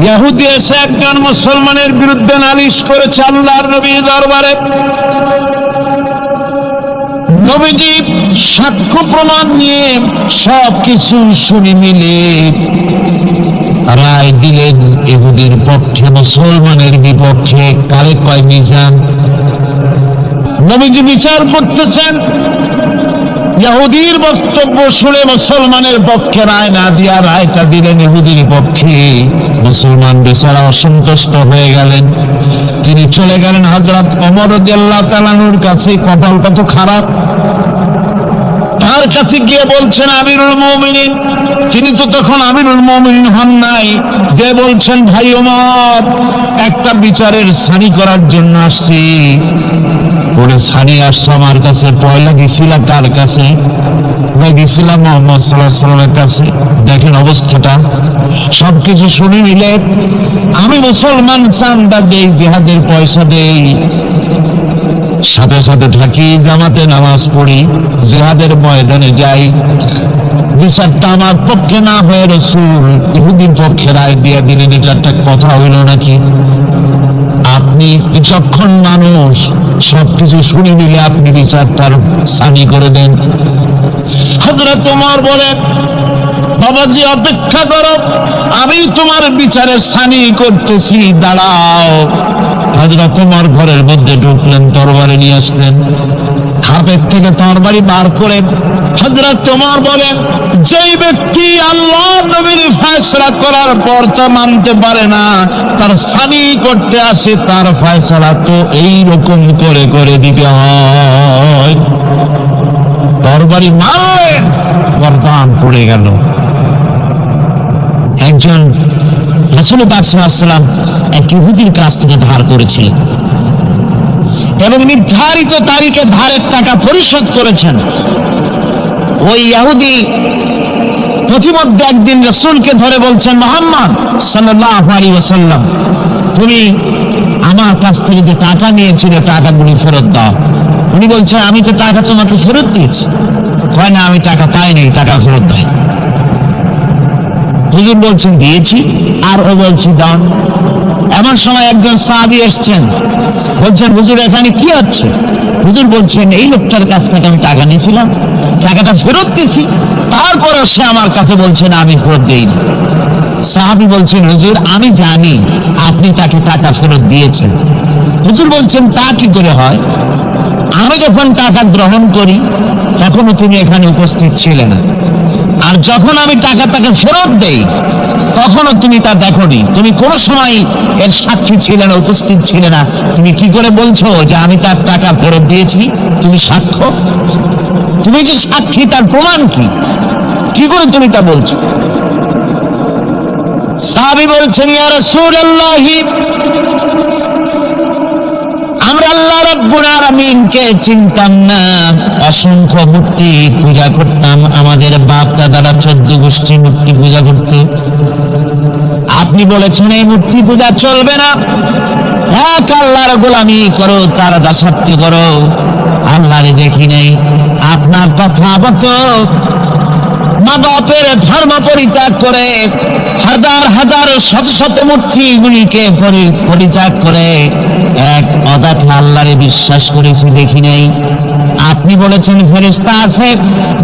ইহুদি এসে একজন মুসলমানের বিরুদ্ধে নালিশ করেছে আল্লাহর নবীর দরবারে। নবীজি সাক্ষ্য প্রমাণ নিয়ে সবকিছু শুনে মিলে রায় দিলেন ইহুদির পক্ষে, মুসলমানের বিপক্ষে। কারে কয় মিজান? নবীজি বিচার করতেছেন, ইহুদির বক্তব্য শুনে মুসলমানের পক্ষে রায় না দিয়া রায়টা দিলেন ইহুদির পক্ষে। মুসলমান বেচারা অসন্তুষ্ট হয়ে গেলেন, তিনি চলে গেলেন হযরত ওমর রাদিয়াল্লাহু তাআলা আনহুর কাছে। কপালটা তো খারাপ, তার কাছে গিয়ে বলছেন আমিরুল মুমিনিন। তিনি তো তখন আমিরুল মুমিনিন হন নাই, যে বলছেন ভাই ওমর, একটা বিচারের সানি করার জন্য আসছি। ওরে সানি আসছো আমার কাছে, পয়লা গেছিলাম কার কাছে? গেছিলাম মুহাম্মদ সাল্লাল্লাহু আলাইহি ওয়াসাল্লামের কাছে। দেখেন অবস্থাটা। সবকিছু শুনে নিলে আমি মুসলমান, চান্দা দেই, জিহাদের পয়সা দেই, সাথে সাথে থাকি, জামাতে নামাজ পড়ি, জিহাদের ময়দানে যাই। বিচারটা আমার পক্ষে না হয়ে রাসূল ইহুদির পক্ষে রায় দিয়ে দিলেন। এটা একটা কথা হইল নাকি? আপনি বিচক্ষণ মানুষ, সবকিছু শুনে নিলে আপনি বিচারটার সানি করে দেন। হযরত ওমর বলেন, বাবাজি অপেক্ষা করো, আমি তোমার বিচারে সানি করতেছি, দাঁড়াও। হযরত ওমর ঘরের মধ্যে ঢুকলেন, তরবারি নিয়ে আসলেন, হাতের থেকে তরবারি বার করে হযরত ওমর বলেন, যেই ব্যক্তি আল্লাহ নবীর ফয়সালা করার পর তা মানতে পারে না, তার সানি করতে আসে, তার ফয়সালা তো এই রকম করে করে দিতে হয়। তরবারি মারলেন, গর্দান পড়ে গেল। একজন রাসূল পাক সাল্লাল্লাহু আলাইহি ওয়াসাল্লাম এক ইহুদির কাছ থেকে ধার করেছিলেন এবং নির্ধারিত তারিখে ধারের টাকা পরিশোধ করেছেন। ওই ইহুদি প্রতিমধ্যে একদিন রাসূলকে ধরে বলছেন, মুহাম্মদ সাল্লাল্লাহু আলাইহি ওয়াসাল্লাম, তুমি আমার কাছ থেকে যে টাকা নিয়েছিলে টাকাগুলি ফেরত দাও। উনি বলছেন, আমি তো টাকা তোমাকে ফেরত দিয়েছি। কয় না, আমি টাকা পাইনি, টাকা ফেরত দেয়। হুজুর বলছেন দিয়েছি, আর ও বলছি দাও। এমন সময় একজন সাহাবী এসছেন, বলছেন হুজুর এখানে কি হচ্ছে? হুজুর বলছেন, এই লোকটার কাছ থেকে আমি টাকা নিয়েছিলাম, টাকাটা ফেরত দিয়েছি, তারপরে সে আমার কাছে বলছেন আমি ফেরত দেইনি। সাহাবী বলছেন, হুজুর আমি জানি আপনি তাকে টাকা ফেরত দিয়েছেন। হুজুর বলছেন, তা কি করে হয়? আমি যখন টাকা গ্রহণ করি তখনও তুমি এখানে উপস্থিত ছিলে না, আর যখন আমি টাকা তাকে ফেরত দেই তখনও তুমি তা দেখোনি, তুমি কোনো সময় এর সাক্ষী ছিলে না, উপস্থিত ছিলে না। তুমি কি করে বলছো যে আমি তার টাকা ফেরত দিয়েছি? তুমি সাক্ষ্য, তুমি যে সাক্ষী, তার প্রমাণ কি? কি করে তুমি তা বলছো? সাহাবী বলছেন, ইয়া রাসূলুল্লাহ, আমরা আল্লাহ রাব্বুল আলামিনকে চিনতাম না, অসংখ্য মূর্তি পূজা করতাম, আমাদের বাপ দাদারা 14 গোষ্ঠী মূর্তি পূজা করত। আপনি বলেছেন এই মূর্তি পূজা চলবে না, এক আল্লাহর গোলামি করো, তার দাসত্ব করো। আল্লাহরে দেখি নাই, আপনার কথা মতো মা বাপের ধর্ম পরিত্যাগ করে, হাজার হাজার শত শত মূর্তিগুলিকে পরিত্যাগ করে এক অদাথা আল্লাহরে বিশ্বাস করেছি, দেখি নাই। আপনি বলেছেন ফেরেশতা আছে,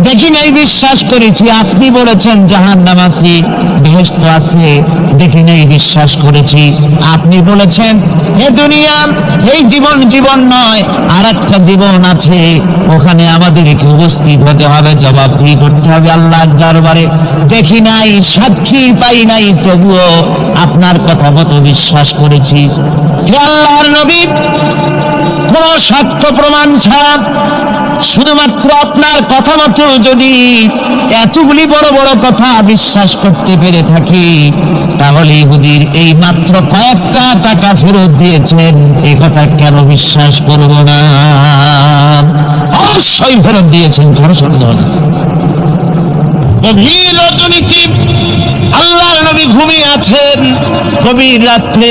দেখি নাই, বিশ্বাস করেছি। আপনি বলেছেন জাহান্নাম আছে, বেহেশত আছে, দেখি নাই, বিশ্বাস করেছি। আপনি বলেছেন এ দুনিয়া, এই জীবন জীবন নয়, আর একটা জীবন আছে, ওখানে আমাদেরকে উপস্থিত হতে হবে, জবাবদিহি করতে হবে আল্লাহর দরবারে। দেখি নাই, সাক্ষী পাই নাই, তবুও আপনার কথা মতো বিশ্বাস করেছি। হে আল্লাহর নবী, কোন সাক্ষ্য প্রমাণ ছাড়া শুধুমাত্র আপনার কথা মতো যদি এতগুলি বড় বড় কথা বিশ্বাস করতে পেরে থাকি, তাহলে ইহুদির এই মাত্র কয়েকটা টাকা ফেরত দিয়েছেন, এই কথা কেন বিশ্বাস করব না? অবশ্যই ফেরত দিয়েছেন, কোনো সন্দেহ নেই। গভীর রজনীতে আল্লাহর নবী ঘুমিয়ে আছেন। গভীর রাত্রে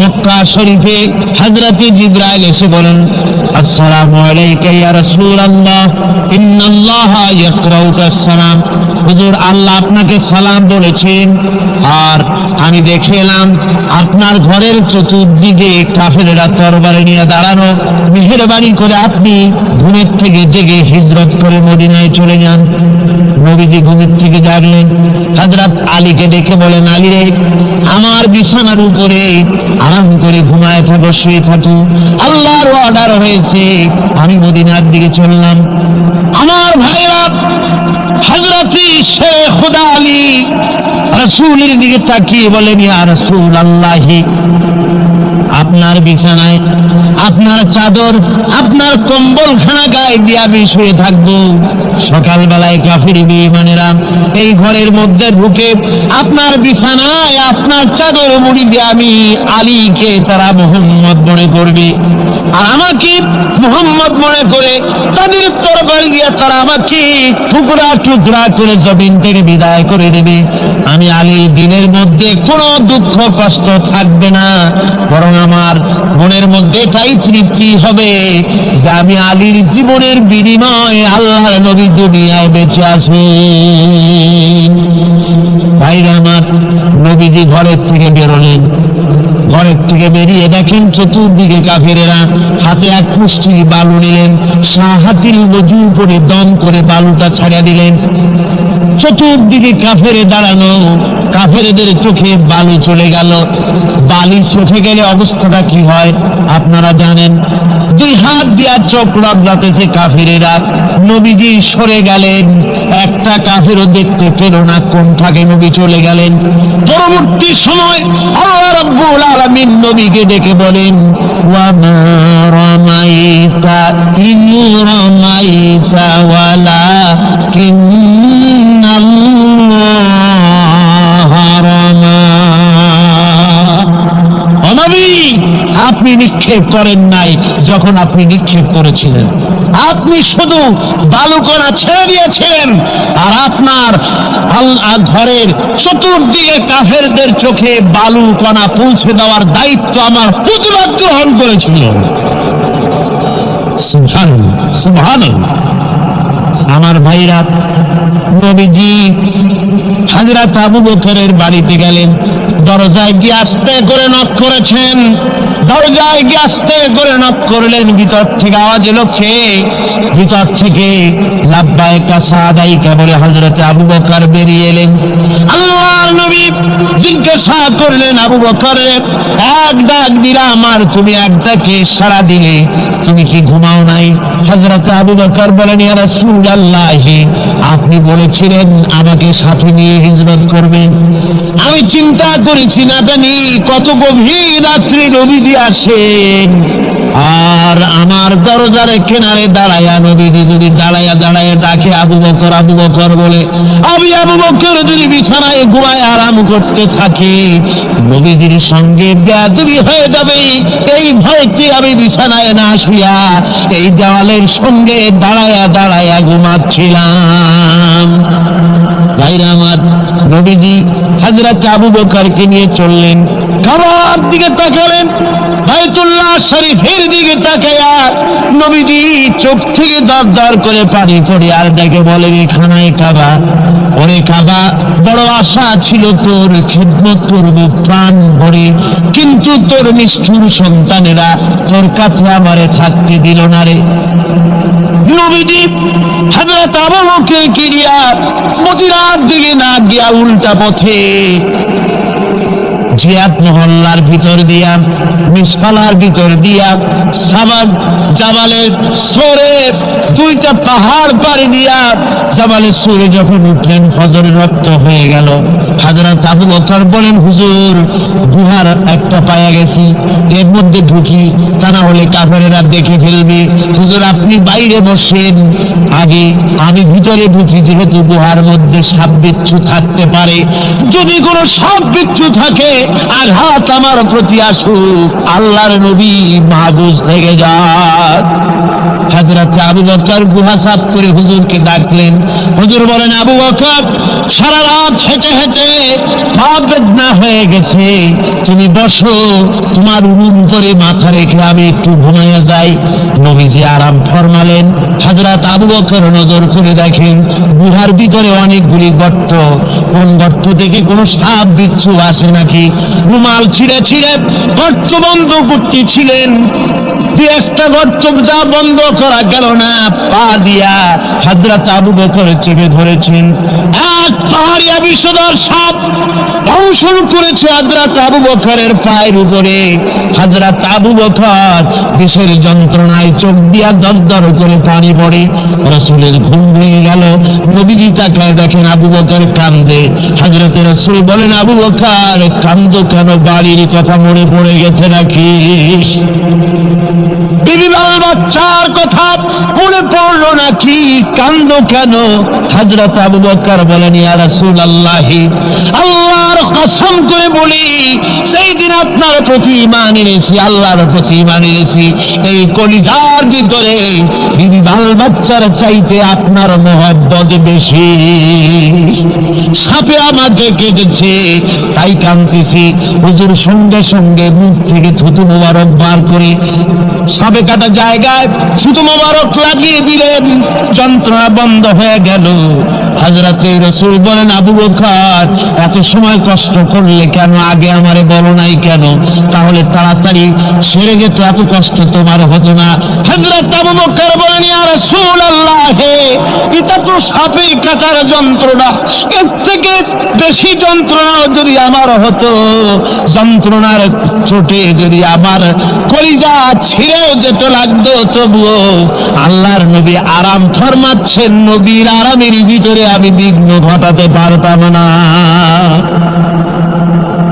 মক্কা শরীফে হযরত জিবরাইল এসে বলেন, আসসালামু আলাইকা ইয়া রাসূলুল্লাহ, ইন্নাল্লাহা ইয়াকরাউকা আসসালাম। হুজুর, আল্লাহ আপনাকে সালাম বলেছেন, আর আমি দেখে এলাম আপনার ঘরের চতুর্দিকে কাফেররা তরবারি নিয়ে দাঁড়ানো। মেহেরবানি করে আপনি ঘুমের থেকে জেগে হিজরত করে মদিনায় চলে যান। নবীজি ঘুমের থেকে জাগলেন, হযরত আলীকে ডেকে বলেন, আলী রে, আমার বিছানার উপরে আরাম করে ঘুমায় থাকো, শুয়ে থাকো। আল্লাহর অর্ডার হয়েছে, আমি মদিনার দিকে চললাম। আমার ভাইরা, হযরত শেখ খুদা আলী রাসূলের দিকে তাকিয়ে বলেন, ইয়া রাসূলুল্লাহ, আপনার বিছানায় আপনার চাদর, আপনার কম্বলখানা গায়ে দিয়ে আমি শুয়ে থাকবো। সকালবেলায় কাফির বেঈমানেরা এই ঘরের মধ্যে ঢুকে আপনার বিছানায় আপনার চাদর মুড়ি দিয়ে আমি আলীকে তারা মুহাম্মদ মনে করবে, আর আমাকে মুহাম্মদ মনে করে তাদের তরবারি দিয়ে তারা আমাকে টুকরা টুকরা করে জমিন থেকে বিদায় করে দেবে। আমি আলীর দিনের মধ্যে কোনো দুঃখ কষ্ট থাকবে না, বরং আমার মনের মধ্যে এটাই তৃপ্তি হবে যে আমি আলীর জীবনের বিনিময়ে আল্লাহর নবী দুনিয়ায় বেঁচে আছেন। ভাইরা আমার, নবীজি ঘরের থেকে বেরোলেন। ঘরের থেকে বেরিয়ে দেখেন চতুর্দিকে কাফেরেরা হাতে এক মুষ্টি বালু নিলেন, সাহাতিল ওযু করে দম করে বালুটা ছাড়িয়ে দিলেন। চতুর্দিকে কাফেরে দাঁড়ানো, কাফেরদের চোখে বালু চলে গেল। বালি চোখে গেলে অবস্থাটা কি হয় আপনারা জানেন। দুই হাত দিয়া চোখ রগড়াতেছে কাফেরেরা। নবীজি সরে গেলেন, একটা কাফেরও দেখতে পেল না কোন ফাঁকে নবী চলে গেলেন। পরবর্তী সময় আল্লাহ রাব্বুল আলামিন নবীকে ডেকে বলেন, ওয়া মা রামাইতা ইয রামাইতা ওয়ালাকিন্নাল্লাহা রামা। ও নবী, আপনি নিক্ষেপ করেন নাই যখন আপনি নিক্ষেপ করেছিলেন, আপনি শুধু বালুকণা ছেড়ে দিয়েছেন, আর আপনার ঘরের চতুর্দিকে কাফেরদের চোখে বালুকণা পৌঁছে দেওয়ার দায়িত্ব আমার হুজুরাত গ্রহণ করেছিল। সুবহানাল্লাহ, সুবহানাল্লাহ। আমার ভাইরা, নবীজি হযরত আবু বকরের বাড়িতে গেলেন। দরজায় গিয়ে আস্তে করে নক করেছেন। দরজায় গিয়ে আস্তে করে নক করলেন। ভিতর থেকে আওয়াজ এলো, কে? ভিতর থেকে লাব্বাইকা সাদাইকা বলে হযরত আবু বকর বেরিয়ে এলেন। আল্লাহর নবী জিজ্ঞাসা করলেন, আবু বকর, এক ডাক দিলাম আর তুমি এক ডাকে সাড়া দিলে, তুমি কি ঘুমাও নাই? হযরত আবু বকর বলেন, ইয়া রাসূলুল্লাহ, আপনি বলেছিলেন আমাকে সাথে নিয়ে হিজরত করবেন। আমি চিন্তা করেছি না জানি কত গভীর রাত্রি নবীজি আসেন, আর আমার দরজার কিনারে দাঁড়ায়া নবীজি যদি দাঁড়ায়া দাঁড়ায়া ডাকে আবু বকর, আবু বকর বলে, আমি আবু বকর যদি বিছানায় ঘুমায় আরাম করতে থাকি, নবীজির সঙ্গে বেয়াদবি হয়ে যাবে। এই ভয়তে আমি বিছানায় না শুয়া এই দেওয়ালের সঙ্গে দাঁড়ায়া দাঁড়ায়া ঘুমাচ্ছিলাম। ভাইরা আমার, নবীজি হযরত আবু বকরকে নিয়ে চললেন। কাবার দিকে তাকালেন, বাইতুল্লাহ শরীফের দিকে তাকায়া নবীজি চোখ থেকে দর দর করে পানি পড়ে আর দেখে বলেন, এখানে কাবা। ওরে কাবা, বড় আশা ছিল তোর খিদমত করব প্রাণ ভরে, কিন্তু তোর নিষ্ঠুর সন্তানেরা তোর কাছে আমারে থাকতে দিল না রে। নবীজি হযরত আবু বকরকে নিয়ে মদিনার দিকে না গিয়া উল্টা পথে জিয়াদ মহল্লার ভিতর দিয়া, মিসফালার ভিতর দিয়া, জামালের সরে দুইটা পাহাড় পাড়ি দিয়া জামালের সরে যখন উঠলেন, ফজরের রক্ত হয়ে গেল। হযরত আবু বকর বলেন, হুজুর, গুহার একটা পায়া গেছি, এর মধ্যে ঢুকি, তা না হলে কাফেরেরা দেখে ফেলবে। হুজুর, আপনি বাইরে বসেন, আগে আমি ভিতরে ঢুকি, যেহেতু গুহার মধ্যে সাপ বিচ্ছু থাকতে পারে। যদি কোনো সাপ বিচ্ছু থাকে আঘাত আমার প্রতি আসুক, আল্লাহর নবী মাহফুজ থেকে যান। হযরত আবু বকর গুহা সাফ করে হুজুরকে ডাকলেন। হুজুর বলেন, আবু বকর, সারা রাত হেঁটে হেঁটে পা বেদনা হয়ে গেছে, তুমি বসো, তোমার উরুর উপরে মাথা রেখে আমি একটু ঘুমাইয়া যাই। নবীজি আরাম ফরমালেন। হযরত আবু বকর নজর করে দেখেন গুহার ভিতরে অনেকগুলি গর্ত, কোন গর্ত থেকে কোনো সাপ বিচ্ছু আসে নাকি। রুমাল ছিঁড়ে ছিঁড়ে গর্ত বন্ধ করতেছিলেন, একটা গর্ত যা বন্ধ করা গেল না, পা দিয়া হযরত আবু বকর চেপে ধরেছেন। এক পাহাড়িয়া বিষধর সাপ দংশন করেছে হযরত আবু বকরের পায়ের উপরে। হযরত আবু বকর বিষের যন্ত্রণায় চোখ দিয়া দরদর করে পানি পড়ে। রাসূলের ঘুম ভেঙে গেল। নবীজি তাকায় দেখেন আবু বকর কান্দে। হযরত রাসূল বলেন, আবু বকর কান্দো কেন? বাড়ির কথা মনে পড়ে গেছে নাকি? বিবি বাল বাচ্চার কথা মনে পড়লো নাকি? কান্দো কেন? হযরত আবু বকর বলেন, ইয়া রাসূলুল্লাহ, আল্লাহর কসম করে বলি, সেই দিন আপনার প্রতি ঈমান এনেছি, আল্লাহর প্রতি ঈমান এনেছি, এই কলিজার ভিতরে বিবি বাল বাচ্চার চাইতে আপনার মহব্বত বেশি। সাপে আমাকে কেটেছে তাই কাঁদতেছি। হুজুর সঙ্গে সঙ্গে মুখ থেকে থুতু মোবারক বার করে সাপে কাটা জায়গায় থুতু মোবারক লাগিয়ে দিলেন, যন্ত্রণা বন্ধ হয়ে গেল। হযরত রাসূল বলেন, আবু বকর এত সময় কষ্ট করলে কেন? আগে আমারে বলো নাই কেন? তাহলে তাড়াতাড়ি সেরে যেত, এত কষ্ট তোমার হতো না। হযরত আবু বকর বলেন, ইয়া রাসূলুল্লাহ, এটা তো সাপে কাটার যন্ত্রণা, এর থেকে বেশি যন্ত্রণা যদি আমার হতো, যন্ত্রণার চোটে যদি আমার কলিজা ছিঁড়েও যেতে লাগতো, তবুও আল্লাহর নবী আরাম ফরমাচ্ছেন, নবীর আরামের ভিতরে আমি বিঘ্ন ঘটাতে পারতাম না।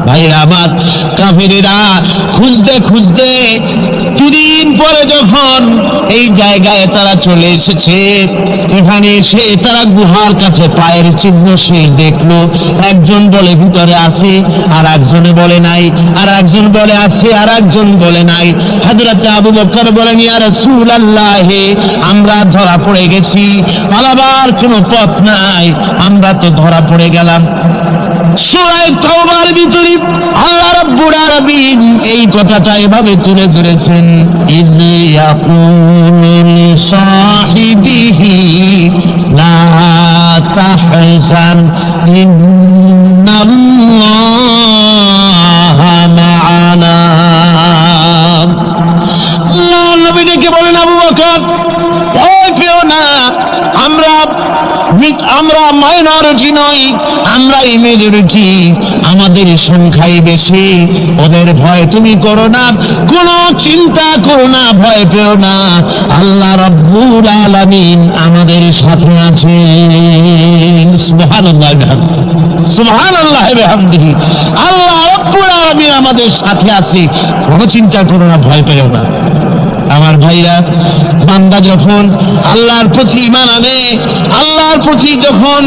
ভাইরা আমার, কাফেরেরা খুঁজতে খুঁজতে দুদিন পরে যখন এই জায়গায় তারা চলে এসেছে, এখানে এসে তারা গুহার কাছে পায়ের চিহ্ন শেষ দেখলো। একজন বলে ভিতরে আছে, আর একজনে বলে নাই, আর একজন বলে আছে, আর একজন বলে নাই। হযরত আবু বকর বলেন, ইয়া রাসূলুল্লাহ, আমরা ধরা পড়ে গেছি, পালাবার কোনো পথ নাই, আমরা তো ধরা পড়ে গেলাম। সূরা তাওবার ভিতরে আল্লাহ রাব্বুল আলামিন এই কথাটা এভাবে তুলে ধরেছেন, ইয ইয়াকুলু লিসাহিবিহি লা তাহজান ইন্নাল্লাহা মা'ানা। আল্লাহ নবী ডেকে বলেন, আবু বকর ভয় পেও না, আমরা মাইনরিটি নই, আমরাই মেজরিটি, আমাদের সংখ্যাই বেশি, ওদের ভয় তুমি করো না, কোনো চিন্তা করো না, ভয় পেও না, আল্লাহ রাব্বুল আলামিন আমাদের সাথে আছেন। সুবহানাল্লাহ, সুবহানাল্লাহ বিহামদিহি, আল্লাহ রাব্বুল আলামিন আমাদের সাথে আছে, কোনো চিন্তা করো না, ভয় পেও না। আমার ভাইরা, বান্দা যখন আল্লাহর প্রতি ঈমান আনে, আল্লাহর প্রতি যখন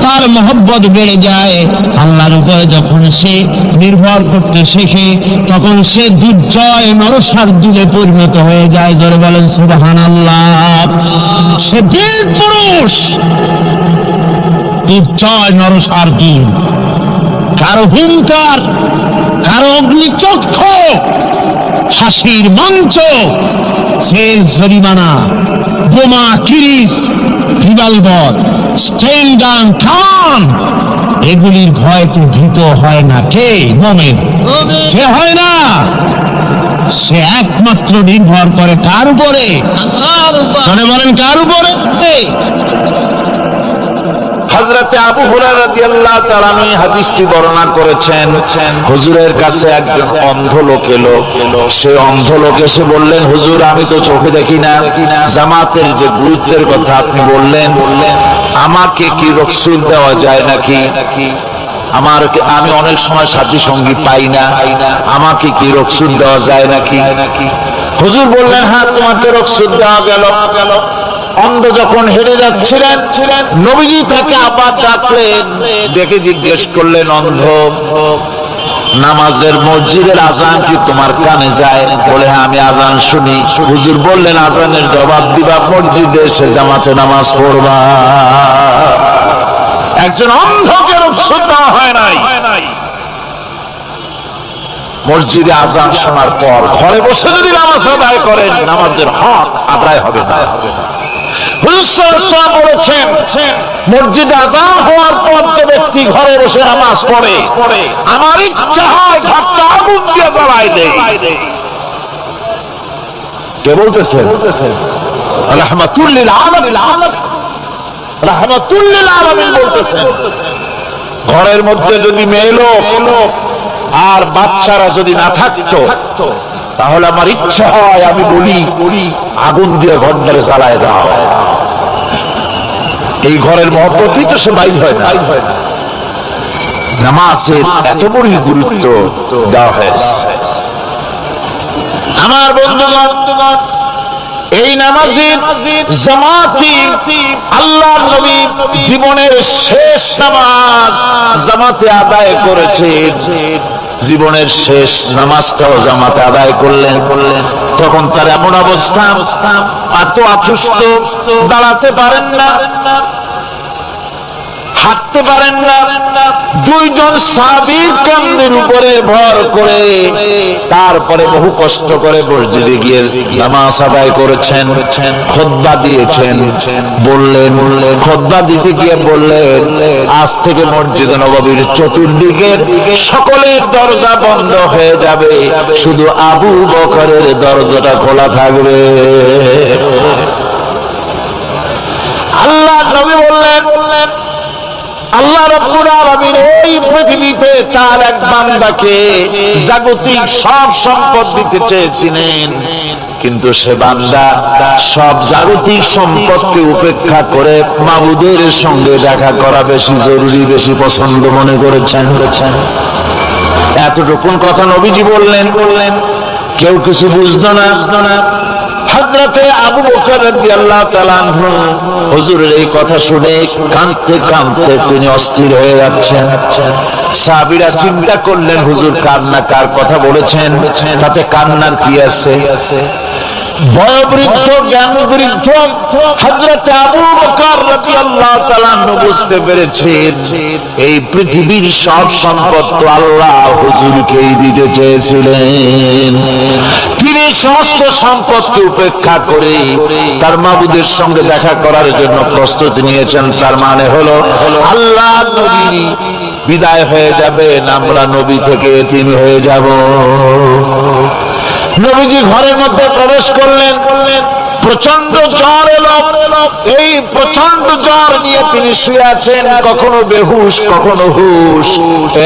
তার মহব্বত বেড়ে যায়, আল্লাহর উপরে যখন সে নির্ভর করতে শেখে, তখন সে দুর্জয় নরশার্দুলে পরিণত হয়ে যায়। জোরে বলেন সুবহানাল্লাহ। সে বীর পুরুষ, দুর্জয় নরশার্দুল, কারো হুঙ্কার, কারো অগ্নিচক্ষু, ফাঁসির মঞ্চ, সে জরিমানা, বোমা, কিরিস, রিভলভার, স্টেন গান, কামান, এগুলির ভয়তে ভীত হয় না কে? মুমিন। কে হয় না? সে একমাত্র নির্ভর করে কার উপরে? আল্লাহর উপরে। বলেন কার উপরে? হযরতে আবু হুরায়রা রাদিয়াল্লাহু তাআলা এই হাদিসটি বর্ণনা করেছেন। হুজুরের কাছে একজন অন্ধ লোক এলো। সে অন্ধ লোক এসে বললেন, হুজুর আমি তো চোখে দেখি না, জামাতের যে গুরুত্বের কথা আপনি বললেন, আমাকে কি রুখসত দেওয়া যায় নাকি? আমি অনেক সময় সাথী সঙ্গী পাই না, আমাকে কি রুখসত দেওয়া যায় নাকি? হুজুর বললেন, হ্যাঁ তোমাকে রুখসত দেওয়া গেল। অন্ধ যখন হেরে যাচ্ছিলেন, নবীজি তাকে আবার ডাকলেন, ডেকে জিজ্ঞেস করলেন, অন্ধ নামাজের মসজিদের আজান কি তোমার কানে যায়? বলে হ্যাঁ, আমি আজান শুনি। হুজুর বললেন, আজানের জবাব দিবা, মসজিদে এসে জামাতে নামাজ পড়বা। একজন অন্ধকে রুখসত দেওয়া হয় নাই। মসজিদে আজান শোনার পর ঘরে বসে যদি নামাজ আদায় করেন, নামাজের হক আদায় হবে না। হুজুর সাল্লাল্লাহু আলাইহি ওয়াসাল্লাম বলেছেন, মসজিদে আজান হওয়ার পর যে ব্যক্তি ঘরে বসে নামাজ পড়ে, আমার ইচ্ছা হয় ঘরটা আগুন দিয়ে জ্বালায় দেয়। কে বলতেছেন? রাহমাতুল লিল আলামিন, রাহমাতুল লিল আলামিন বলতেছেন। ঘরের মধ্যে যদি মেয়ে লোক আর বাচ্চারা যদি না থাকতো, তাহলে আমার ইচ্ছা হয় আমি বলি আগুন দিয়ে ঘরটারে জ্বালায় দাও। এই ঘরের মহব্বতই তো সে বাইর হয় না। নামাজের এত বড় গুরুত্ব দেওয়া হয়েছে। আমার বন্ধুগণ, এই নামাজের জামাতি আল্লাহর নবী জীবনের শেষ নামাজ জামাতে আদায় করেছেন। জীবনের শেষ নামাজটাও জামাতে আদায় করলেন। তখন তার এমন অবস্থা, এত অসুস্থ, দাঁড়াতে পারেন না, হাঁটতে পারেন না। দুইজন সাহাবীর কাঁধের উপরে ভর করে তারপরে বহু কষ্ট করে মসজিদে গিয়ে নামাজ আদায় করেছেন, খুতবা দিয়েছেন। বললেন, খুতবা দিতে গিয়ে বললেন, আজ থেকে মসজিদে নববীর চতুর্দিকের সকলের দরজা বন্ধ হয়ে যাবে, শুধু আবু বকরের দরজাটা খোলা থাকবে। আল্লাহ নবী বললেন, আল্লাহ রাব্বুল আলামিন এই পৃথিবীতে তার এক বান্দাকে জাগতিক সব সম্পদ দিতে চেয়েছিলেন, কিন্তু সে বান্দা সব জাগতিক সম্পদকে উপেক্ষা করে মাবুদের সঙ্গে দেখা করা বেশি জরুরি, বেশি পছন্দ মনে করেছেন। এতটুকুন কথা নবীজি বললেন, কেউ কিছু বুঝতো না। হযরতে আবু বকর রাদিয়াল্লাহু তাআলা আনহু হুজুরের এই কথা শুনে কাঁদতে কাঁদতে তিনি অস্থির হয়ে যাচ্ছেন। সাহাবীরা চিন্তা করলেন, হুজুর কান্না কার কথা বলেছেন, তাতে কান্নার কি আছে? বয়োবৃদ্ধ জ্ঞানবৃদ্ধ হযরতে আবু বকর রাদিয়াল্লাহু তাআলা আনহু বুঝতে পেরেছেন এই পৃথিবীর সব সম্পদ তো আল্লাহ হুজুরকেই দিতে চেয়েছিলেন। তিনি সমস্ত সম্পদকে উপেক্ষা করে তার মাবুদের সঙ্গে দেখা করার জন্য প্রস্তুতি নিয়েছেন। তার মানে হলো আল্লাহ নবী বিদায় হয়ে যাবেন, আমরা নবী থেকে এতিম হয়ে যাব। নবীজি ঘরের মধ্যে প্রবেশ করলেন, প্রচন্ড জ্বর এলো। এই প্রচন্ড জ্বর নিয়ে তিনি শুয়ে আছেন, কখনো বেহুশ কখনো হুশ।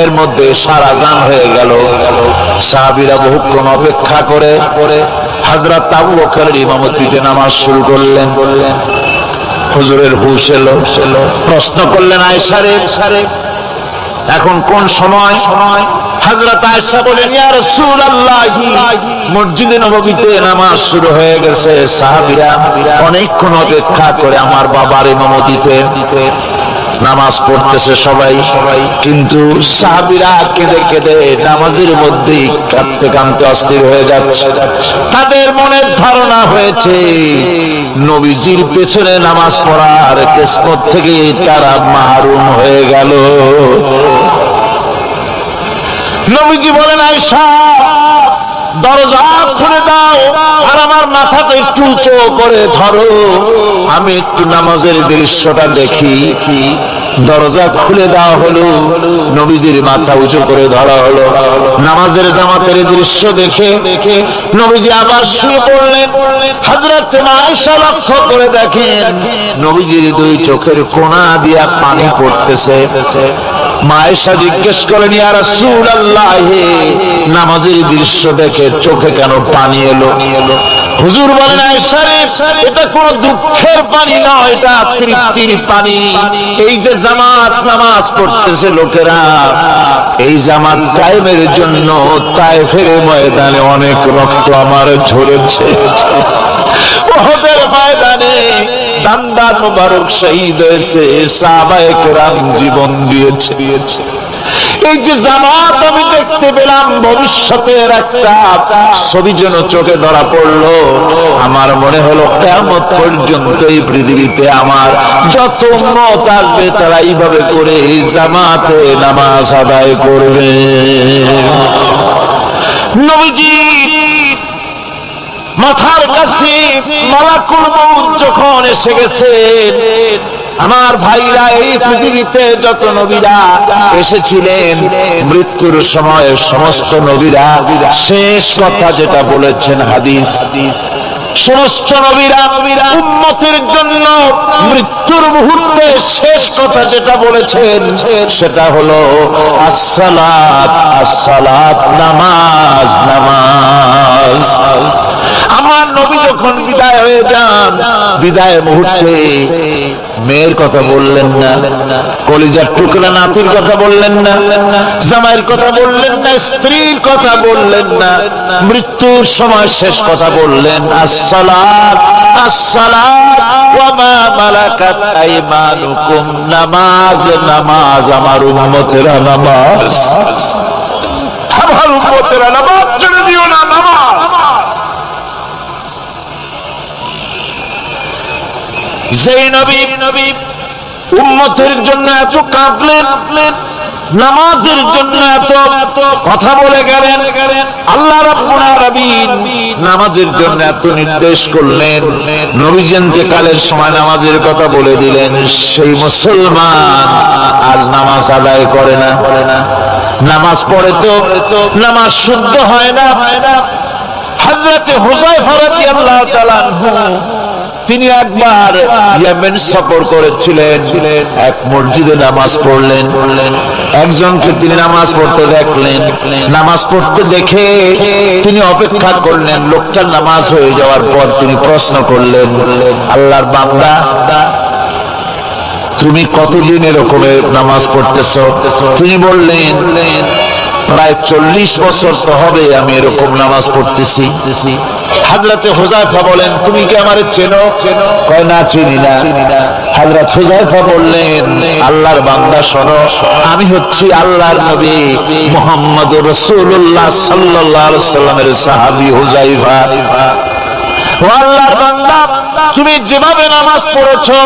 এর মধ্যে সারা জান হয়ে গেল। সাহাবীরা বহুক্ষণ অপেক্ষা করে হযরত আবু বকরের ইমামতিতে নামাজ শুরু করলেন। হুজুরের হুশ এলো, প্রশ্ন করলেন, আয়েশা রে, এখন কোন সময়? হযরত আয়েশা বলেন, ইয়া রাসূলুল্লাহ, মসজিদে নববীতে নামাজ শুরু হয়ে গেছে। সাহাবীরা অনেকক্ষণ অপেক্ষা করে আমার বাবার ইমামতিতে নামাজ পড়তেছে সবাই, কিন্তু সাহাবীরা কেঁদে কেঁদে নামাজের মধ্যেই কাঁদতে কাঁদতে অস্থির হয়ে যাচ্ছে। তাদের মনের ধারণা হয়েছে নবীজির পেছনে নামাজ পড়ার কিসমত থেকে তারা মাহরুম হয়ে গেল। নবীজি বলেন, আয়েশা দরজা খুলে দাও আর আমার মাথাটা একটু উঁচু করে ধরো, আমি একটু নামাজের দৃশ্যটা দেখি। দরজা খুলে দেওয়া হলো, নবীজির মাথা উঁচু করে ধরা হলো। নামাজের জামাতের দৃশ্য দেখে নবীজি আবার শুয়ে পড়লেন। হযরত আয়েশা লক্ষ্য করে দেখেন নবীজির দুই চোখের কোণা দিয়া পানি পড়তেছে। মা আয়েশা জিজ্ঞেস করেন, ইয়া রাসূলুল্লাহ, নামাজের দৃশ্য দেখে চোখে কেন পানি এলো? হুজুর বলেন, আয়েশা রে, এটা কোনো দুঃখের পানি নয়, এটা তৃপ্তির পানি। এই যে জামাত নামাজ পড়তেছে লোকেরা, এই জামাত কায়েমের জন্য তায়েফের ময়দানে অনেক রক্ত আমার ঝরেছে। উহুদের ময়দানে দান্দার মুবারক শহীদ হয়েছে, সাহাবায়ে কেরাম জীবন দিয়েছে। এই যে জামাত আমি দেখতে পেলাম, ভবিষ্যতের একটা ছবি যেন চোখে ধরা পড়লো। আমার মনে হলো কিয়ামত পর্যন্ত এই পৃথিবীতে আমার যত উম্মত আসবে তারা এইভাবে করে জামাতে নামাজ আদায় করবে। নবীজি মাথার কাছে মালাকুল মউত যখন এসে গেছে, আমার ভাইরা এই পৃথিবীতে যত নবীরা এসেছিলেন মৃত্যুর সময় সমস্ত নবীরা শেষ কথা যেটা বলেছেন হাদিস, সমস্ত নবীরা উম্মতের জন্য মৃত্যুর মুহূর্তে শেষ কথা যেটা বলেছেন সেটা হলো আসসালাত আসসালাত, নামাজ নামাজ। আমার নবী যখন বিদায় হয়ে যান, বিদায় মুহূর্তে মেয়ের কথা বললেন না, কলিজার টুকরা নাতির কথা বললেন না, জামাইয়ের কথা বললেন না, স্ত্রীর কথা বললেন না, মৃত্যুর সময় শেষ কথা বললেন আসসালাত আসসালাত ওয়া মা মালাকাত আইমানুকুম, নামাজ নামাজ, আমার উম্মতেরা নামাজ, আমার উম্মতেরা নামাজ ছেড়ে দিও না, নামাজ। যেই নবী উম্মতের জন্য এত কাঁদলেন, নামাজের জন্য এত কথা বলে গেলেন, আল্লাহ রাব্বুল আলামিন নামাজের জন্য এত নির্দেশ করলেন, নবীজি ইন্তেকালের সময় নামাজের কথা বলে দিলেন। সেই মুসলমান আজ নামাজ আদায় করে না, নামাজ পড়ে তো নামাজ শুদ্ধ হয় না। হযরত হুযায়ফা রাদিয়াল্লাহু তাআলা আনহু তিনি একবার ইয়েমেন সফর করেছিলেন, এক মসজিদে নামাজ পড়লেন, একজনকে তিনি নামাজ পড়তে দেখলেন, নামাজ পড়তে দেখে তিনি অপেক্ষা করলেন, লোকটার নামাজ হয়ে যাওয়ার পর তিনি প্রশ্ন করলেন, আল্লাহর বান্দা তুমি কতদিন এরকমের নামাজ পড়তেছো? তিনি বললেন প্রায় 40 বছর তো হবে আমি এরকম নামাজ পড়তেছি। হযরতে হুযায়ফা বলেন তুমি কি আমারে চেনো? কয় না, চিনি না। হযরত হুযায়ফা বললেন আল্লাহর বান্দা শোনো, আমি হচ্ছি আল্লাহর নবী মুহাম্মদুর রাসূলুল্লাহ সাল্লাল্লাহু আলাইহি ওয়াসাল্লামের সাহাবী হুযায়ফা। ও আল্লাহর বান্দা, তুমি যেভাবে নামাজ পড়েছো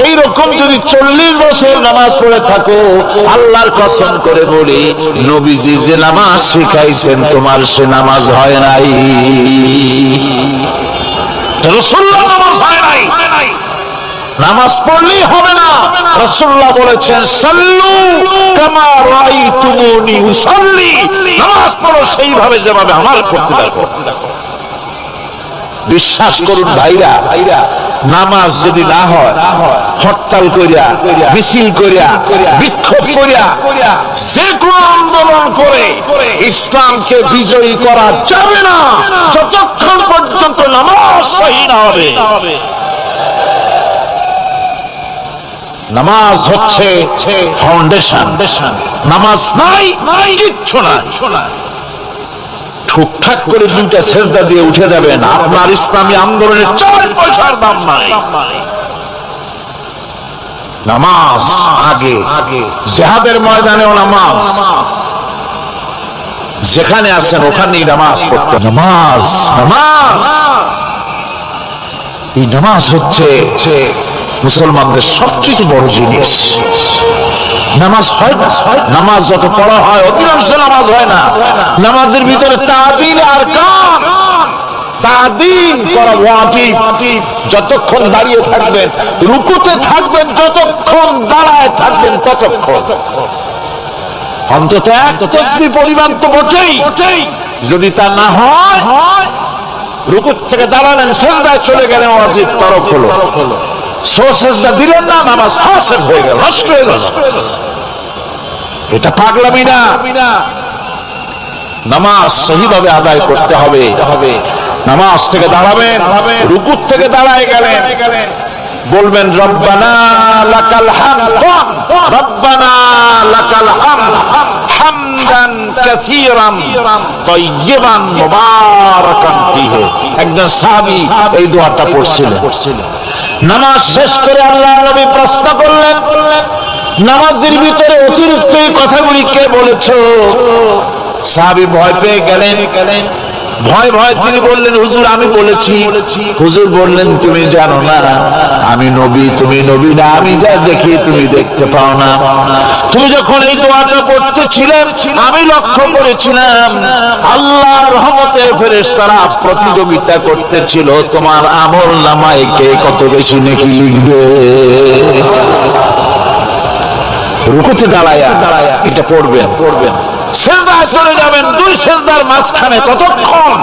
এইরকম যদি 40 বছর নামাজ পড়ে থাকো, আল্লাহর কসম করে বলি নবীজি যে নামাজ শিখাইছেন তোমার সে নামাজ হয় নাই। রাসূলুল্লাহ নামাজ হয় নাই, নামাজ পড়লেই হবে না। রাসূলুল্লাহ বলেছেন সাল্লু কামা রাআইতুমুনি উসাল্লি, নামাজ পড়ো সেইভাবে যেভাবে আমার পড়তে দেখো। বিশ্বাস করুন ভাইরা, নামাজ যদি না হয় হরতাল করিয়া, মিছিল করিয়া, বিক্ষোভ করিয়া, যে কোনো আন্দোলন করে ইসলামকে বিজয়ী করা যাবে না যতক্ষণ পর্যন্ত নামাজ সহি না হবে। নামাজ হচ্ছে ফাউন্ডেশন, নামাজ নাই কিচ্ছু না। ঠুকঠাক করে 2টা সেজদা দিয়ে উঠে যাবেন, আপনার ইসলামী আন্দোলনের 4 পয়সার দাম নাই। নামাজ আগে, জিহাদের ময়দানেও নামাজ, যেখানে আছেন ওখানেই নামাজ পড়তে। নামাজ নামাজ এই নামাজ হচ্ছে মুসলমানদের সবচেয়ে বড় জিনিস। নামাজ হয় না, নামাজ যত পড়া হয় অধিকাংশ নামাজ হয় না। নামাজের ভিতরে তা'দীল আর কাম, তা'দীল করা ওয়াজিব। যতক্ষণ দাঁড়িয়ে থাকবেন, রুকুতে থাকবেন, যতক্ষণ দাঁড়ায় থাকবেন ততক্ষণ অন্তত এক তাসবিহ পরিমাণ তো বটেই। যদি তা না হয়, রুকুত থেকে দাঁড়ালেন, সিজদায় চলে গেলেন, ওয়াজিব তরক হলো। সেজদা দিলেন না, নামাজ ফাসিদ হয়ে গেল, নষ্ট হয়ে গেল। এটা পাগলামি না। নামাজ সহিভাবে আদায় করতে হবে। নামাজ থেকে দাঁড়াবেন, রুকুত থেকে দাঁড়ায় গেলেন, বলবেন রব্বানা লাকাল হামদ, রব্বানা লাকাল হামদ হামদান কাসীরান তাইয়িবান মুবারাকান ফীহি। একজন সাহাবী এই দোয়াটা পড়ছিলেন। নামাজ শেষ করে আল্লাহর নবী প্রশ্ন করলেন, নামাজের ভিতরে অতিরিক্ত এই কথাগুলি কে বলেছ? সাহাবী ভয় পেয়ে গেলেন। ভয় তিনি বললেন, হুজুর আমি বলেছি। হুজুর বললেন, তুমি জানো না আমি নবী, তুমি নবী না, আমি যা দেখি তুমি দেখতে পাও না। তুমি যখন এই দোয়াটা পড়তেছিলে আমি লক্ষ্য করেছিলাম আল্লাহর রহমতের ফেরেশতারা প্রতিযোগিতা করতেছিল তোমার আমলনামায় কে কত বেশি নেকি লিখবে। রুকুতে দাঁড়ায়া এটা পড়বেন। সেজদায় চলে যাবেন, দুই সেজদার মাঝখানে ততক্ষণ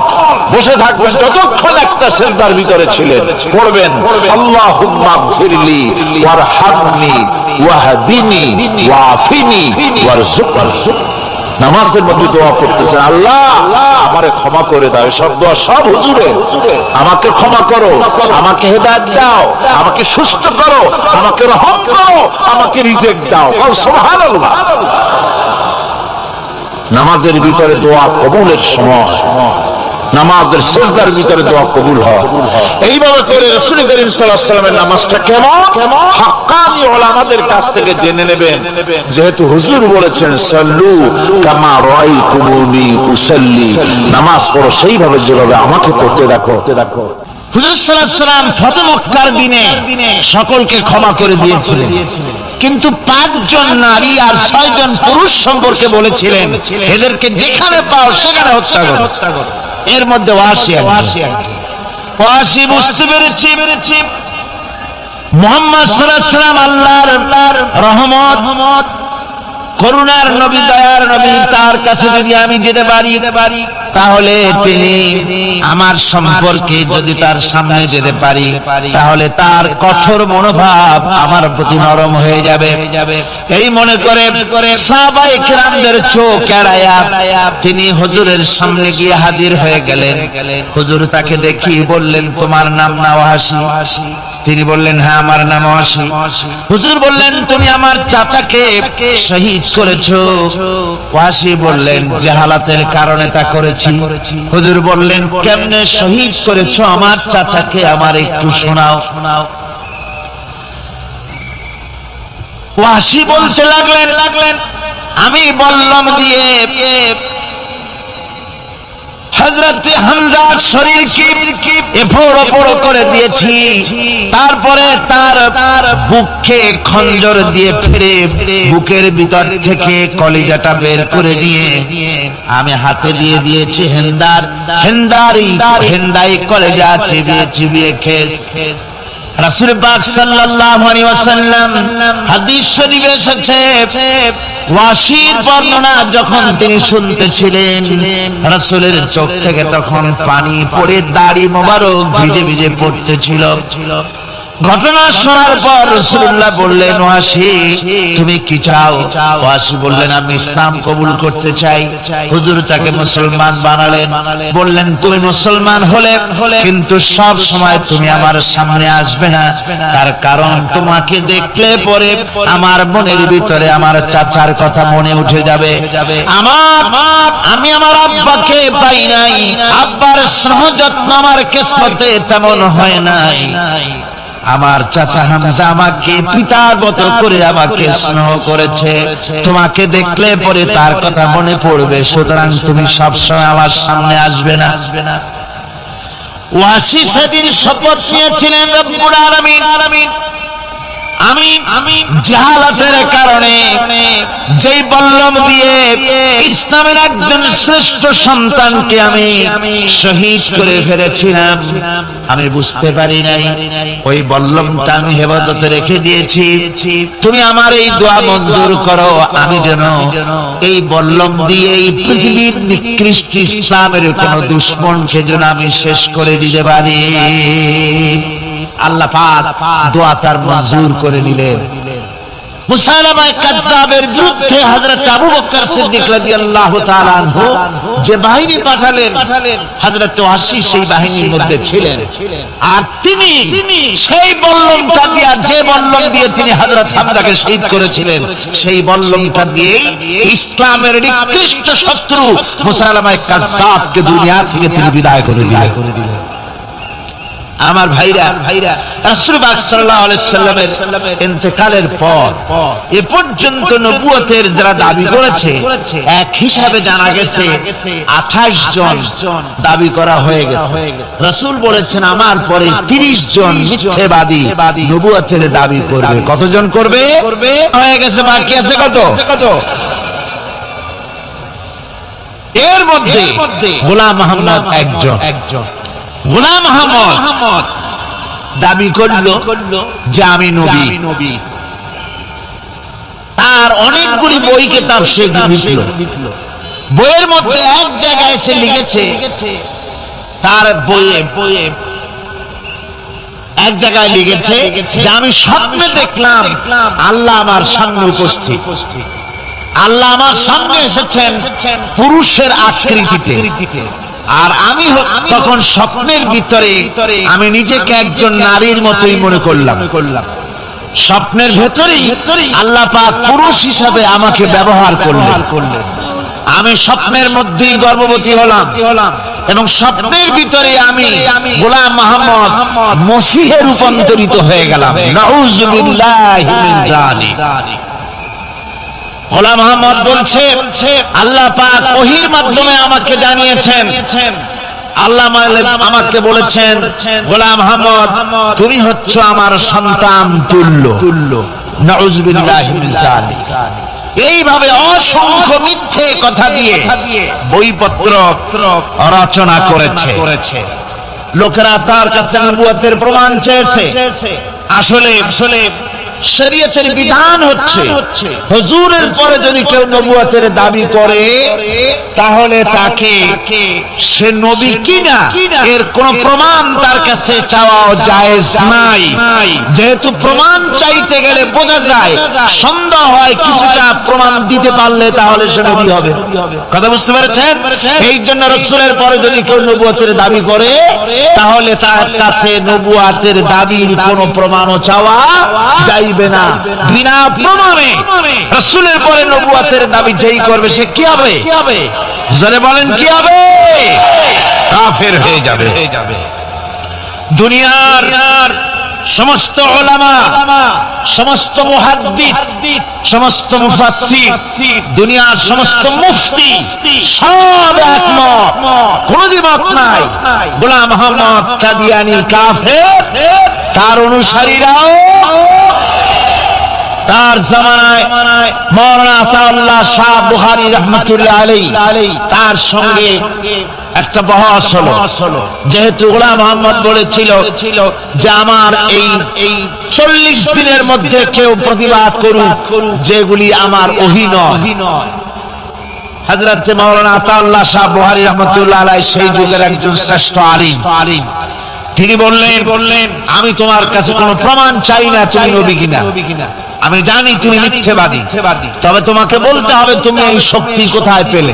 বসে থাকবেন যতক্ষণ একটা সেজদার ভিতরে ছিলেন। পড়বেন আল্লাহুম্মা গফিরলি ওয়ারহামনি ওয়াহদিনি ওয়াফিনি ওয়ারযুকনি। নামাজের মধ্যে দোয়া করতেছেন, আল্লাহ আমারে ক্ষমা করে দাও। সব দোয়া সব হুজুরের। আমাকে ক্ষমা করো, আমাকে হেদায়েত দাও, আমাকে সুস্থ করো, আমাকে রহম করো, আমাকে রিজিক দাও। সুবহানাল্লাহ। নামাজের ভিতরে দোয়া কবুলের সময়, নামাজের সিজদার ভিতরে দোয়া কবুল হয়। এইভাবে করে রাসূল করিম সাল্লাল্লাহু আলাইহি ওয়াসাল্লামের নামাজটা কেমন হাক্কানি উলামাদের কাছ থেকে জেনে নেবেন। যেহেতু হুজুর বলেছেন সাল্লু কামা রাআইতুমুনি উসাল্লি, নামাজ পড়ো সেইভাবে যেভাবে আমাকে পড়তে দেখো। হুজুর সাল্লাল্লাহু আলাইহি ওয়াসাল্লাম ফতে মক্কার দিনে সকলকে ক্ষমা করে দিয়েছিলেন, কিন্তু 5 জন নারী আর 6 জন পুরুষ সম্পর্কে বলেছিলেন এদেরকে যেখানে পাও সেখানে হত্যা করো। এর মধ্যে ওয়াসি বুঝতে পেরেছি মুহাম্মদ সাল্লাল্লাহু আলাইহি ওয়াসাল্লাম আল্লাহর রহমত করুণার নবী, দয়ার নবী, তার কাছে যদি আমি যেতে পারি তাহলে তিনি আমার সম্পর্কে যদি তার সামনে যেতে পারি তাহলে তার কঠোর মনোভাব আমার প্রতি নরম হয়ে যাবে। এই মনে করে সাহাবায়ে কেরামদের চোখ এড়ায়া তিনি হুজুরের সামনে গিয়ে হাজির হয়ে গেলেন। হুজুর তাকে দেখি বললেন, তোমার নাম না ওয়াসি? তিনি বললেন, হ্যাঁ আমার নাম ওয়াসি। হুজুর বললেন, তুমি আমার চাচাকে শহীদ করেছো? ওয়াসি বললেন, জাহালাতের কারণে তা করেছি। হুজুর বললেন, কেমনে শহীদ করেছো আমার চাচাকে, আমার একটু শোনাও। ওয়াসি বলতে লাগলেন, আমি বললাম দিয়ে হযরত হামজার শরীরকে এফোড় ওপড় করে দিয়েছি, তারপরে তার বুককে খঞ্জর দিয়ে ফিরে বুকের ভিতর থেকে কলিজাটা বের করে নিয়ে আমি হাতে দিয়ে দিয়েছি হেন্দাই কলিজা চিবিয়ে খেস। রাসূল পাক সাল্লাল্লাহু আলাইহি ওয়াসাল্লাম হাদিস শরীফে এসেছে, ওয়াসির বর্ণনা যখন তিনি শুনতেছিলেন রাসূলের চোখ থেকে তখন পানি পড়ে দাড়ি মোবারক ভিজে পড়তেছিল। ঘটনা শোনার পর রাসূলুল্লাহ বললেন, ওয়াসি তুমি কি চাও? ওয়াসি বললেন, আমি ইসলাম কবুল করতে চাই। হুজুর তাকে মুসলমান বানালেন। বললেন, তুমি মুসলমান হলে কিন্তু সব সময় তুমি আমার সামনে আসবে না, তার কারণ তোমাকে দেখলে পরে আমার মনের ভিতরে আমার চাচার কথা মনে উঠে যাবে। আমি আমার আব্বাকে পাই নাই, আব্বার স্নেহ যত্ন আমার কিসমতে তেমন হয় নাই। আমার চাচা হামজা আমাকে পিতার মতো করে আমাকে স্নেহ করেছে, তোমাকে দেখলে পরে তার কথা মনে পড়বে, সুতরাং তুমি সবসময় আমার সামনে আসবে না। ওয়াসি সেদিন শপথ নিয়েছিলেন, রব্বুল আলামিন আমি জাহালাতের কারণে যেই বল্লম দিয়ে ইসলামের একজন শ্রেষ্ঠ সন্তানকে আমি শহীদ করে ফেলেছিলাম, আমি বুঝতে পারি নাই। ওই বল্লমটা আমি হেফাজতে রেখে দিয়েছি। তুমি আমার এই দোয়া মঞ্জুর করো, আমি যেন এই বল্লম দিয়ে এই পৃথিবীর নিকৃষ্ট ইসলামের কোন দুশমনকে যেন আমি শেষ করে দিতে পারি। আল্লাহ পাক দোয়া তার মঞ্জুর করে নিলেন। মুসাইলামা কাযযাবের বিরুদ্ধে হযরত আবু বকর সিদ্দিক রাদিয়াল্লাহু তাআলা আনহু যে বাহিনী পাঠালেন, হযরত ওয়াসি সেই বাহিনীর মধ্যে ছিলেন। আর তিনি সেই বল্লমটা দিয়ে, যে বল্লম দিয়ে তিনি হযরত হামজাকে শহীদ করেছিলেন, সেই বল্লমটা দিয়েই ইসলামের নিকৃষ্ট শত্রু মুসাইলামা কাযযাবকে দুনিয়া থেকে তিনি বিদায় করে দিলেন। আমার ভাইরা রাসূল পাক সাল্লাল্লাহু আলাইহি সাল্লামের ইন্তেকালের পর এ পর্যন্ত নবুয়তের যারা দাবি করেছে এক হিসাবে জানা গেছে 28 জন দাবি করা হয়ে গেছে। রাসূল বলেছেন আমার পরে 30 জন মিথ্যাবাদী নবুয়তের দাবি করবে। কতজন করবে? হয়ে গেছে, বাকি আছে কত? এর মধ্যে গোলাম মোহাম্মদ একজন। গোলাম মোহাম্মদ দাবি করলো যে আমি নবী। তার অনেকগুলি বই কিতাব সে লিখলো। বইয়ের মধ্যে এক জায়গায় সে লিখেছে, তার বইয়ে এক জায়গায় লিখেছে যে আমি স্বপ্নে দেখলাম আল্লাহ আমার সামনে উপস্থিত। আল্লাহ আমার সামনে এসেছেন পুরুষের আকৃতিতে, আর আমি তখন স্বপ্নের ভিতরে আমি নিজেকে একজন নারীর মতোই মনে করলাম। স্বপ্নের ভেতরেই আল্লাহ পাক পুরুষ হিসাবে আমাকে ব্যবহার করলেন। আমি স্বপ্নের মধ্যেই গর্ভবতী হলাম এবং স্বপ্নের ভিতরে আমি গোলাম মোহাম্মদ মসিহে রূপান্তরিত হয়ে গেলাম। নাউযুবিল্লাহি মিন যালিক। গোলাম মোহাম্মদ বলছে আল্লাহ পাক ওহীর মাধ্যমে আমাকে জানিয়েছেন, আল্লাহ আমাকে বলেছেন গোলাম মোহাম্মদ তুমি হচ্ছ আমার সন্তান তুল্য। নাউযুবিল্লাহি মিন যালিক। এইভাবে অসংখ্য মিথ্যে কথা দিয়ে বইপত্র রচনা করেছে। লোকেরা তার কাছে নবুয়তের প্রমাণ চেয়েছে। আসলে শরীয়তের বিধান হচ্ছে হুজুরের পরে যদি কেউ নবুয়তের দাবি করে তাহলে তাকে সে নবী কিনা এর কোন প্রমাণ তার কাছে চাওয়া জায়েজ নাই। যেহেতু প্রমাণ চাইতে গেলে বোঝা যায়, সন্দেহ হয় কিছুটা প্রমাণ দিতে পারলে তাহলে সে নবী হবে। কথা বুঝতে পেরেছেন? এই জন্য রাসূলের পরে যদি কেউ নবুয়তের দাবি করে তাহলে তার কাছে নবুয়তের দাবির কোন প্রমাণও চাওয়া যায় না। বিনা প্রমাণে রাসূলের পরে নবুয়তের দাবি যেই করবে সে কি হবে? জোরে বলেন কি হবে? কাফের হয়ে যাবে। দুনিয়ার সমস্ত উলামা, সমস্ত মুহাদ্দিস, সমস্ত মুফাসসির, দুনিয়ার সমস্ত মুফতি সব একমত, কোনো দ্বিমত নাই গোলাম মোহাম্মদ কাদিয়ানী কাফের। তার অনুসারীরাও তার জামানায় মাওলানা আতাউল্লাহ শাহ বুখারী রাহমাতুল্লাহ আলাইহি তার সঙ্গে একটা বহস হলো। যেহেতু গোলাম মোহাম্মদ বলেছিল যে আমার এই 40 দিনের মধ্যে কেউ প্রতিবাদ করুক যেগুলি আমার ওহী নয়। হযরত মাওলানা আতাউল্লাহ শাহ বুখারী রাহমাতুল্লাহ আলাইহি সেই যুগের একজন শ্রেষ্ঠ আলিম। তিনি বললেন আমি তোমার কাছে কোনো প্রমাণ চাই না তুমি নবী কিনা। আমি জানি তুমি মিথ্যাবাদী, তবে তোমাকে বলতে হবে তুমি এই শক্তি কোথায় পেলে।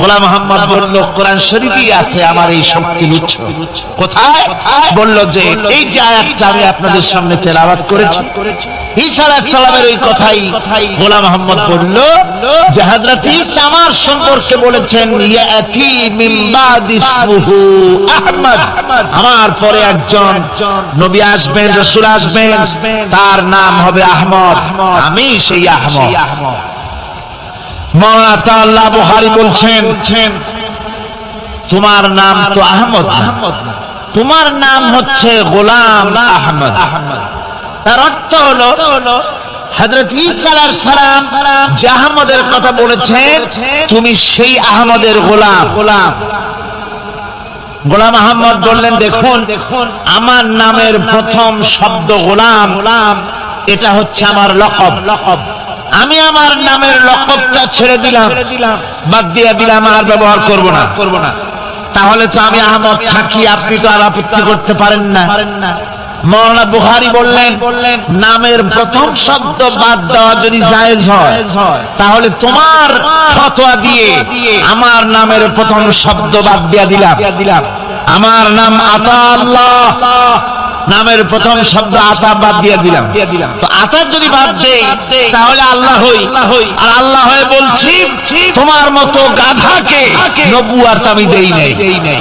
গোলাম মোহাম্মদ বলল কোরআন শরীফে আছে আমার এই শক্তির উৎস। কোথায়? বলল যে এই যে আয়াতটা আমি আপনাদের সামনে তেলাওয়াত করেছি, ঈসা আলাইহিস সালামের এই কথাই গোলাম মোহাম্মদ বলল যে হযরত ঈসা আমার সম্পর্কে বলেছেন ইয়াতি মিন বাদি ইসমুহু আহমদ, আমার পরে একজন নবী আসবেন, রাসূল আসবেন, তার নাম হবে আহমদ, আমি সেই আহমদ। মাওলানা আতাউল্লাহ বুখারী বলছেন তোমার নাম তো আহমদ না, তোমার নাম হচ্ছে গোলাম আহমদ। তার অর্থ হলো হযরত ঈসা আলাইহিস সালাম যে আহমদের কথা বলেছেন তুমি সেই আহমদের গোলাম। গোলাম আহমদ বললেন দেখুন আমার নামের প্রথম শব্দ গোলাম, এটা হচ্ছে আমার লকব। আমি আমার নামের লকবটা ছেড়ে দিলাম, বাদ দিয়ে দিলাম, আর ব্যবহার করব না। তাহলে তো আমি আহমদ থাকি, আপনি তো আর আপত্তি করতে পারেন না। মাওলানা বুখারী বললেন নামের প্রথম শব্দ বাদ দেওয়া যদি জায়েজ হয় তাহলে তোমার ফতোয়া দিয়ে আমার নামের প্রথম শব্দ বাদ দিয়ে দিলাম। আমার নাম আতাউল্লাহ, নামের প্রথম শব্দ আতা বাদ দিয়ে দিলাম। তো আতা যদি বাদ দেই তাহলে আল্লাহ হই, আর আল্লাহ হয়ে বলছি তোমার মতো গাধাকে নবুয়ত আমি দেই নাই।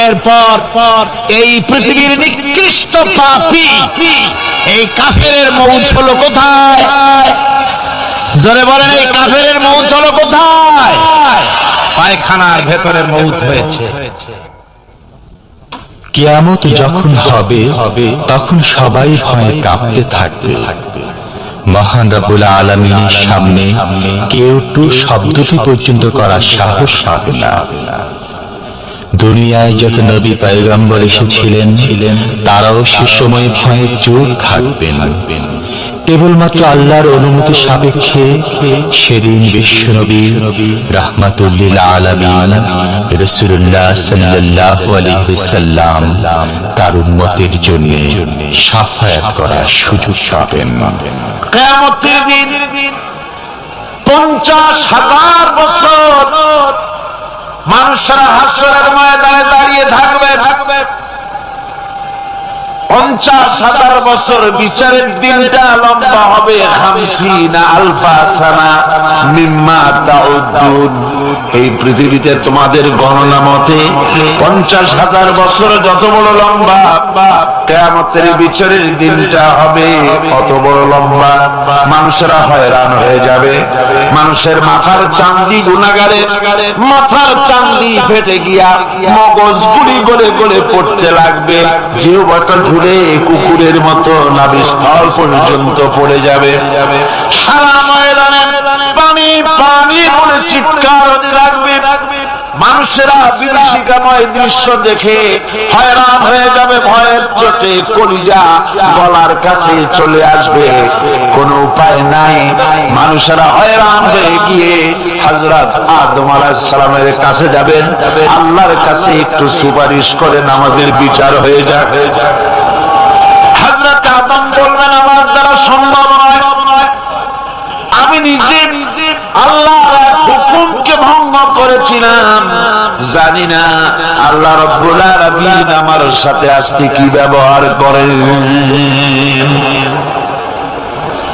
এরপর এই পৃথিবীর নিকৃষ্ট পাপী এই কাফেরের মৌত হলো কোথায়? জোরে বলেন, এই কাফেরের মৌত হলো কোথায়? পায়খানার ভেতরে মৌত হয়েছে। কিয়ামত যখন হবে তখন সবাই ভয়ে কাঁপতে থাকবে। মহান রব্বুল আলামিনের সামনে কেউ টু শব্দটি পর্যন্ত করার সাহস পাবে না। দুনিয়ায় যত নবী পয়গম্বর এসেছিলেন তারাও সে সময় ভয়ে চুপ থাকবেন। কেবলমাত্র আল্লাহর অনুমতি সাপেক্ষে সেদিন বিশ্বনবী রাহমাতুল লিল আলামিন রাসূলুল্লাহ সাল্লাল্লাহু আলাইহি ওয়াসাল্লাম তার উম্মতের জন্য শাফায়াত করার সুযোগ পাবেন। কিয়ামতের দিন 50,000 বছর মানুষরা হাসরের ময়দানে দাঁড়িয়ে থাকবে। 50,000 বছর বিচারের দিনটা লম্বা হবে 50 আলফা সানা মিম্মা তাউদ্দুন। এই পৃথিবীতে তোমাদের গণনা মতে 50,000 বছর যত বড় লম্বা, কিয়ামতের বিচারের দিনটা হবে অত বড় লম্বা। মানুষেরা হয়রান হয়ে যাবে। মানুষের মাথার চাঁদি, গুনাহগারের মাথার চাঁদি ফেটে গিয়া মগজ গুলি গলে গলে পড়তে লাগবে। জিহ্বাটা ঝুলে কুকুরের মতো নাভিস্থল পর্যন্ত পড়ে যাবে। সারা ময়দানে পানি পানি বলে চিৎকার হতে লাগবে। মানুষেরা বিভীষিকাময় দৃশ্য দেখে হয়রান হয়ে যাবে। ভয়ের চোটে কলিজা গলার কাছে চলে আসবে। কোনো উপায় নাই। মানুষেরা হয়রান হয়ে গিয়ে হযরত আদম আলাইহিস সালামের কাছে যাবেন। আল্লাহর কাছে একটু সুপারিশ করেন আমাদের বিচার হয়ে যাক। হযরত আদম বলবেন আমার দ্বারা সম্ভব নয়। আমি নিজে আল্লাহর হুকুমকে ভঙ্গ করেছিলাম। জানি না আল্লাহ রাব্বুল আলামিন আমার সাথে আজকে কি ব্যবহার করেন।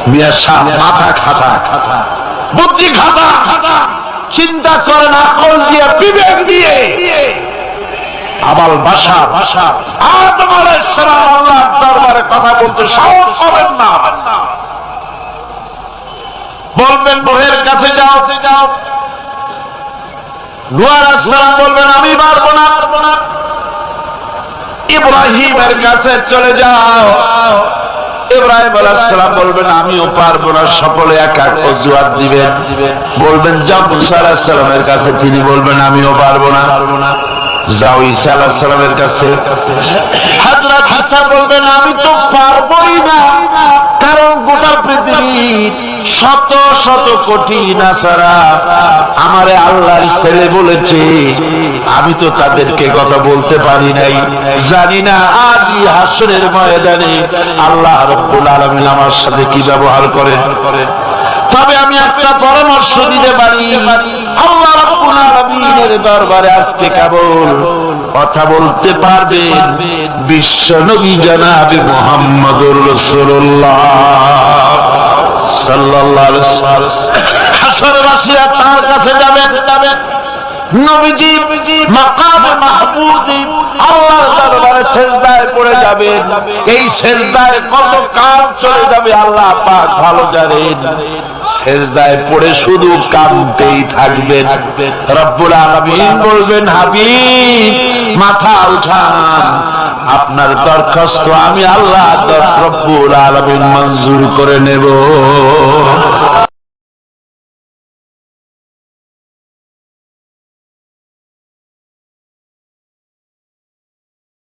মিয়া সাহেব মাথা খাটা, বুদ্ধি খাটা, চিন্তা করেন আকল দিয়ে, বিবেক দিয়ে। আবাল ভাষা আদম আলাইহিস সালাম আল্লাহর দরবারে কথা বলতে সাহস পাবেন না। বলবেন নূহের কাছে যাও। নূহ আলাইহিস সালাম বলবেন আমি পারবো না। ইব্রাহিমের কাছে চলে যাও। ইব্রাহিম আলাইহিস সালাম বলবেন আমিও পারবো না। সকলে এক এক অজুহাত দিবেন। বলবেন যাও মুসা আলাইহিস সালামের কাছে, তিনি বলবেন আমিও পারবো না। যাও ঈসা আলাইহিস সালামের কাছে। হযরত ঈসা বলবেন আমি তো পারবোই না, কারণ গোটা পৃথিবীর শত শত কোটি নাসারা আমারে আল্লাহর ছেলে বলেছে। আমি তো তাদেরকে কথা বলতে পারি নাই। জানি না আজ হাসরের ময়দানে আল্লাহ রাব্বুল আলামিন আমার সাথে কি ব্যবহার করেন। তবে আমি একটা পরামর্শ দিতে পারি। আল্লাহ রাব্বুল আলামিনের দরবারে আজকে কেবল কথা বলতে পারবেন বিশ্ব নবী জনাবে মুহাম্মদুর রাসূলুল্লাহ সাল্লাল্লাহু আলাইহি ওয়াসাল্লাম। হাসরবাসীরা তার কাছে যাবেন। নবীজি মাকাম মাহমুদ আল্লাহর দরবারে সিজদায় পড়ে যাবেন। এই সিজদায় কত কাল চলে যাবে আল্লাহ পাক ভালো জানেন। সিজদায় পড়ে শুধু কাঁদতেই থাকবেন। রব্বুল আলামিন বলবেন হাবিব মাথা উঠান, আপনার দরখাস্ত আমি আল্লাহ রব্বুল আলামিন মঞ্জুর করে নেব।